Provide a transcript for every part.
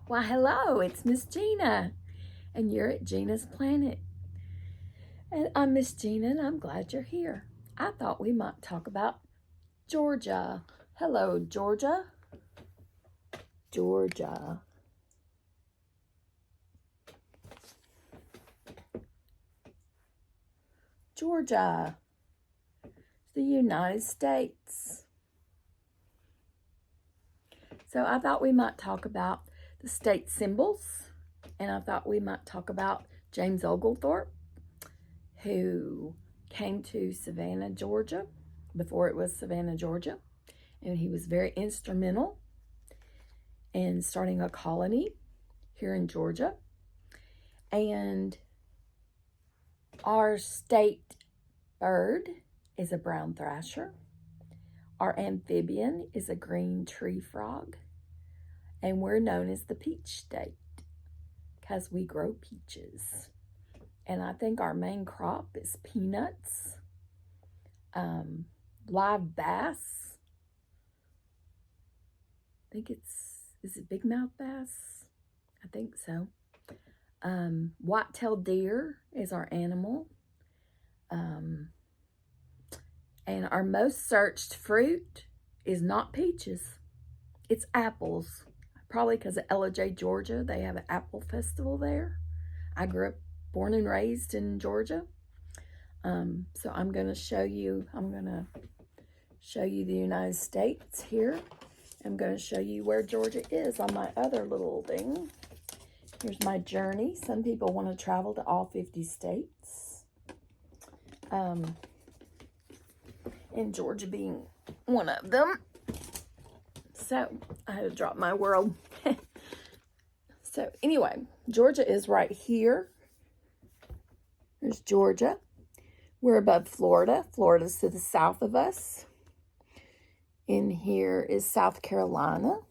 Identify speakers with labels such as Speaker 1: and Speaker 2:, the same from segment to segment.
Speaker 1: Why, hello, it's Miss Gina, and you're at Gina's Planet. And I'm Miss Gina, and I'm glad you're here. I thought we might talk about Georgia. Hello, Georgia. Georgia. Georgia. The United States. So I thought we might talk about the state symbols, and I thought we might talk about James Oglethorpe, who came to Savannah, Georgia, before it was Savannah, Georgia, and he was very instrumental in starting a colony here in Georgia. And our state bird is a brown thrasher. Our amphibian is a green tree frog. And we're known as the peach state because we grow peaches. And I think our main crop is peanuts, live bass. I think is it bigmouth bass? I think so. White-tailed deer is our animal. And our most searched fruit is not peaches. It's apples. Probably because of LJ, Georgia. They have an apple festival there. I grew up, born and raised in Georgia. So I'm going to show you the United States here. I'm going to show you where Georgia is on my other little thing. Here's my journey. Some people want to travel to all 50 states. And Georgia being one of them. So I had to drop my world. So anyway, Georgia is right here. There's Georgia. We're above Florida. Florida's to the south of us. In here is South Carolina.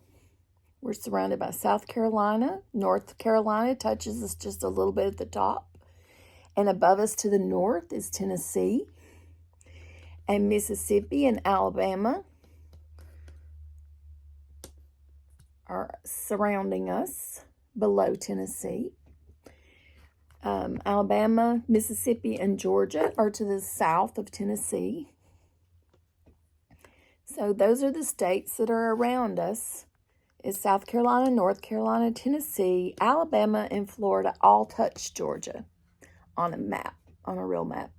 Speaker 1: We're surrounded by South Carolina. North Carolina touches us just a little bit at the top. And above us to the north is Tennessee. And Mississippi and Alabama are surrounding us below Tennessee. Alabama, Mississippi, and Georgia are to the south of Tennessee. So those are the states that are around us. Is South Carolina, North Carolina, Tennessee, Alabama, and Florida all touch Georgia on a map, on a real map.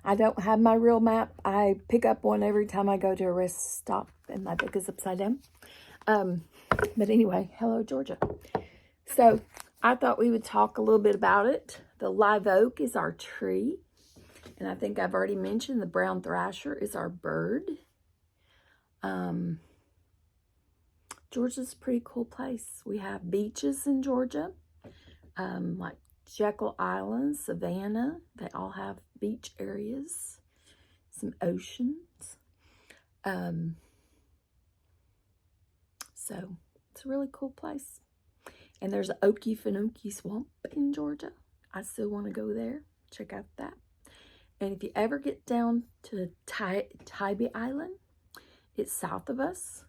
Speaker 1: I don't have my real map. I pick up one every time I go to a rest stop, and my book is upside down. But anyway, hello, Georgia. So I thought we would talk a little bit about it. The live oak is our tree. And I think I've already mentioned the brown thrasher is our bird. Georgia's a pretty cool place. We have beaches in Georgia, like Jekyll Island, Savannah. They all have beach areas, some oceans. So it's a really cool place. And there's an Okefenokee swamp in Georgia. I still want to go there. Check out that. And if you ever get down to Tybee Island, it's south of us.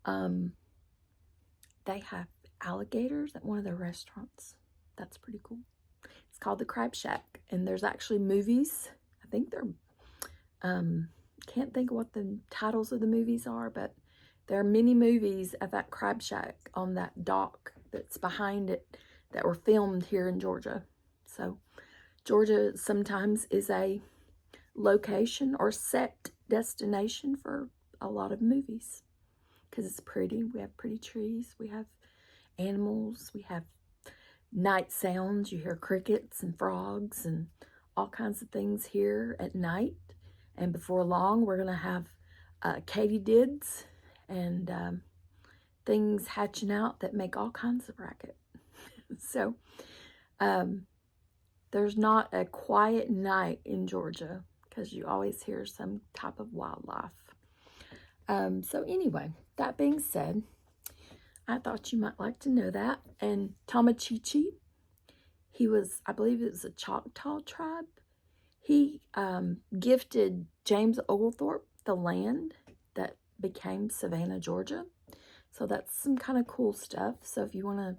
Speaker 1: They have alligators at one of their restaurants. That's pretty cool. It's called the Crab Shack. And there's actually movies. I think they're, can't think of what the titles of the movies are, but there are many movies at that Crab Shack on that dock that's behind it that were filmed here in Georgia. So Georgia sometimes is a location or set destination for a lot of movies because it's pretty. We have pretty trees. We have animals. We have night sounds. You hear crickets and frogs and all kinds of things here at night. And before long, we're going to have katydids and things hatching out that make all kinds of racket. So there's not a quiet night in Georgia because you always hear some type of wildlife. So anyway, that being said, I thought you might like to know that. And Tomachichi, he was, I believe it was a Choctaw tribe. He gifted James Oglethorpe the land that became Savannah, Georgia. So that's some kind of cool stuff. So if you want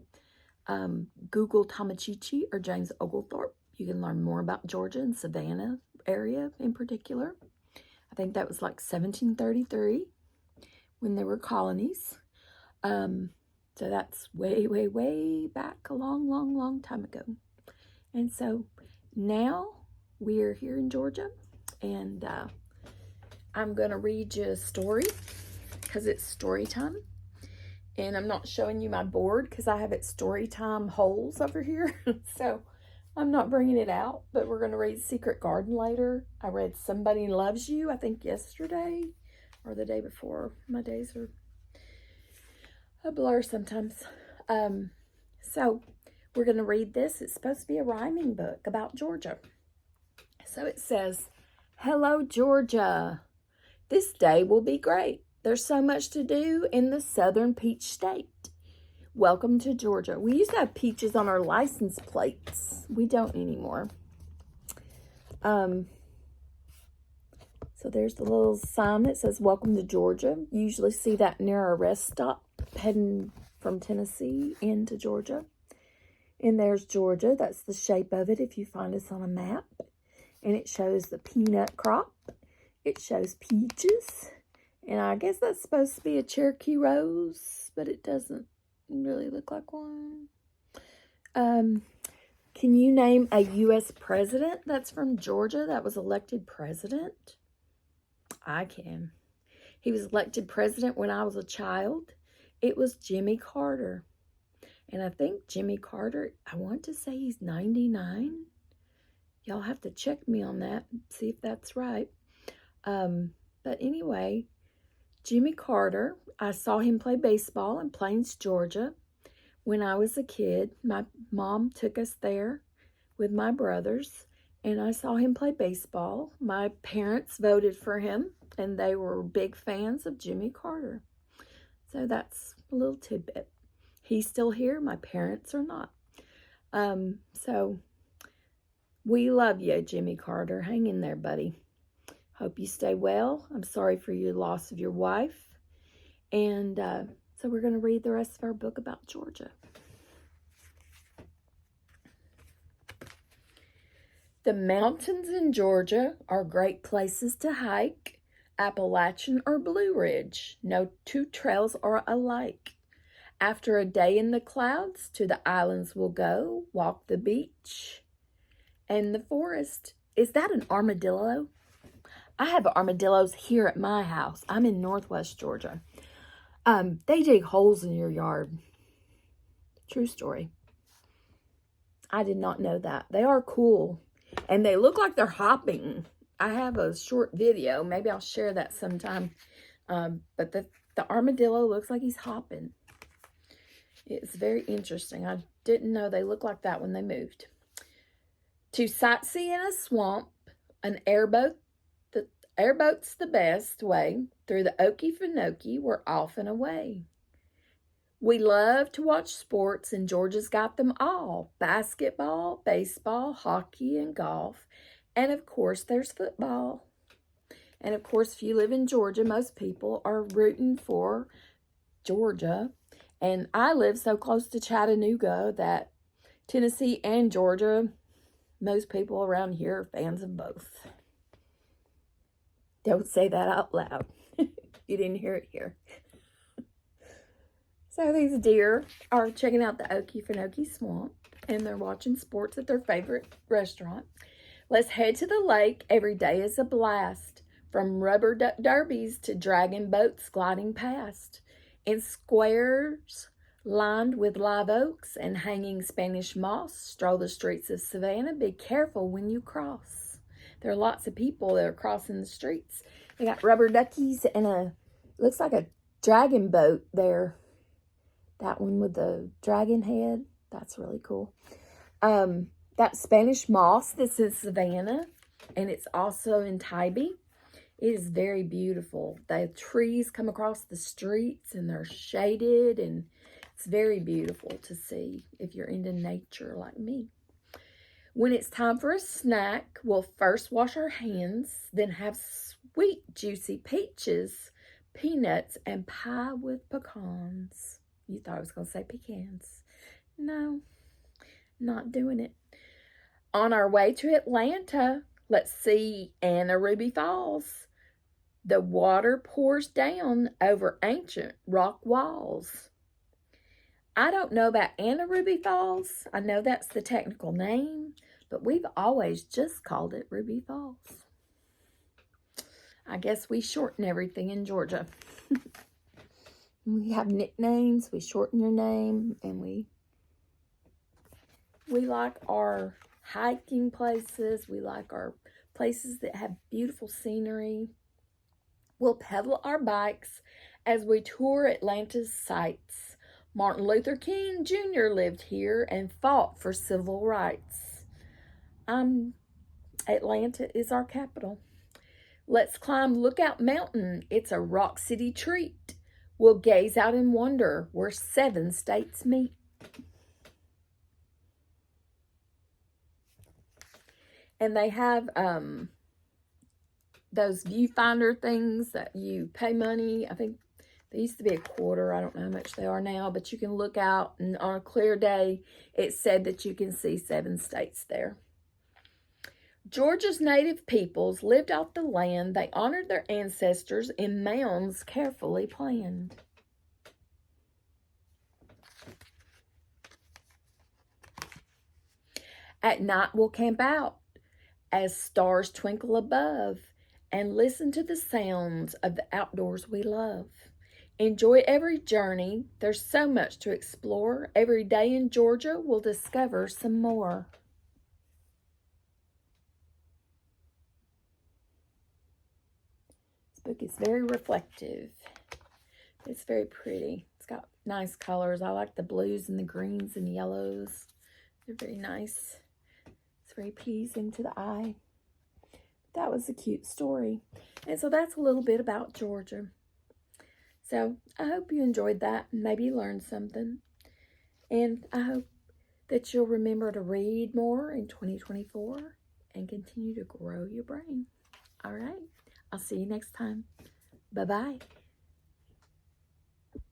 Speaker 1: to Google Tomochichi or James Oglethorpe, you can learn more about Georgia and Savannah area in particular. I think that was like 1733 when there were colonies. So that's way, way, way back a long, long, long time ago. And so now we're here in Georgia, and I'm going to read you a story because it's story time. And I'm not showing you my board because I have it story time holes over here. So I'm not bringing it out, but we're going to read Secret Garden later. I read Somebody Loves You, I think yesterday or the day before. My days are a blur sometimes. So we're going to read this. It's supposed to be a rhyming book about Georgia. So it says, "Hello, Georgia. This day will be great. There's so much to do in the southern peach state. Welcome to Georgia." We used to have peaches on our license plates. We don't anymore. So there's the little sign that says, "Welcome to Georgia." You usually see that near a rest stop heading from Tennessee into Georgia. And there's Georgia. That's the shape of it if you find us on a map. And it shows the peanut crop. It shows peaches. And I guess that's supposed to be a Cherokee rose, but it doesn't really look like one. Can you name a U.S. president that's from Georgia that was elected president? I can. He was elected president when I was a child. It was Jimmy Carter. And I think Jimmy Carter, I want to say he's 99. Y'all have to check me on that and see if that's right. But anyway, Jimmy Carter, I saw him play baseball in Plains, Georgia. When I was a kid, my mom took us there with my brothers, and I saw him play baseball. My parents voted for him, and they were big fans of Jimmy Carter. So that's a little tidbit. He's still here. My parents are not. So we love you, Jimmy Carter. Hang in there, buddy. Hope you stay well. I'm sorry for your loss of your wife. And so we're going to read the rest of our book about Georgia. The mountains in Georgia are great places to hike. Appalachian or Blue Ridge, no two trails are alike. After a day in the clouds, to the islands we'll go, walk the beach and the forest. Is that an armadillo? I have armadillos here at my house. I'm in Northwest Georgia. They dig holes in your yard. True story. I did not know that. They are cool. And they look like they're hopping. I have a short video. Maybe I'll share that sometime. But the armadillo looks like he's hopping. It's very interesting. I didn't know they looked like that when they moved. To sightsee in a swamp, an airboat. The airboat's the best way. Through the Okefenokee, we're off and away. We love to watch sports, and Georgia's got them all. Basketball, baseball, hockey, and golf. And, of course, there's football. And, of course, if you live in Georgia, most people are rooting for Georgia. And I live so close to Chattanooga that Tennessee and Georgia, most people around here are fans of both. Don't say that out loud. You didn't hear it here. So these deer are checking out the Okefenokee Swamp, and they're watching sports at their favorite restaurant. Let's head to the lake. Every day is a blast. From rubber duck derbies to dragon boats gliding past. In squares lined with live oaks and hanging Spanish moss, stroll the streets of Savannah. Be careful when you cross. There are lots of people that are crossing the streets. They got rubber duckies and looks like a dragon boat there. That one with the dragon head. That's really cool. That Spanish moss that's in Savannah, and it's also in Tybee. It is very beautiful. The trees come across the streets, and they're shaded, and it's very beautiful to see if you're into nature like me. When it's time for a snack, we'll first wash our hands, then have sweet, juicy peaches peanuts and pie with pecans. You thought I was going to say pecans. No, not doing it. On our way to Atlanta, let's see Anna Ruby Falls. The water pours down over ancient rock walls. I don't know about Anna Ruby Falls. I know that's the technical name, but we've always just called it Ruby Falls. I guess we shorten everything in Georgia. We have nicknames, we shorten your name, and we like our hiking places. We like our places that have beautiful scenery. We'll pedal our bikes as we tour Atlanta's sights. Martin Luther King Jr. lived here and fought for civil rights. Atlanta is our capital. Let's climb Lookout Mountain. It's a Rock City treat. We'll gaze out in wonder where 7 states meet. And they have those viewfinder things that you pay money. I think they used to be $0.25. I don't know how much they are now, but you can look out, and on a clear day, it said that you can see 7 states there. Georgia's native peoples lived off the land. They honored their ancestors in mounds carefully planned. At night, we'll camp out as stars twinkle above and listen to the sounds of the outdoors we love. Enjoy every journey. There's so much to explore. Every day in Georgia, we'll discover some more. This book is very reflective. It's very pretty. It's got nice colors. I like the blues and the greens and yellows. They're very nice. It's very pleasing to the eye. That was a cute story. And so that's a little bit about Georgia. So I hope you enjoyed that and maybe learned something. And I hope that you'll remember to read more in 2024 and continue to grow your brain. All right. I'll see you next time. Bye-bye.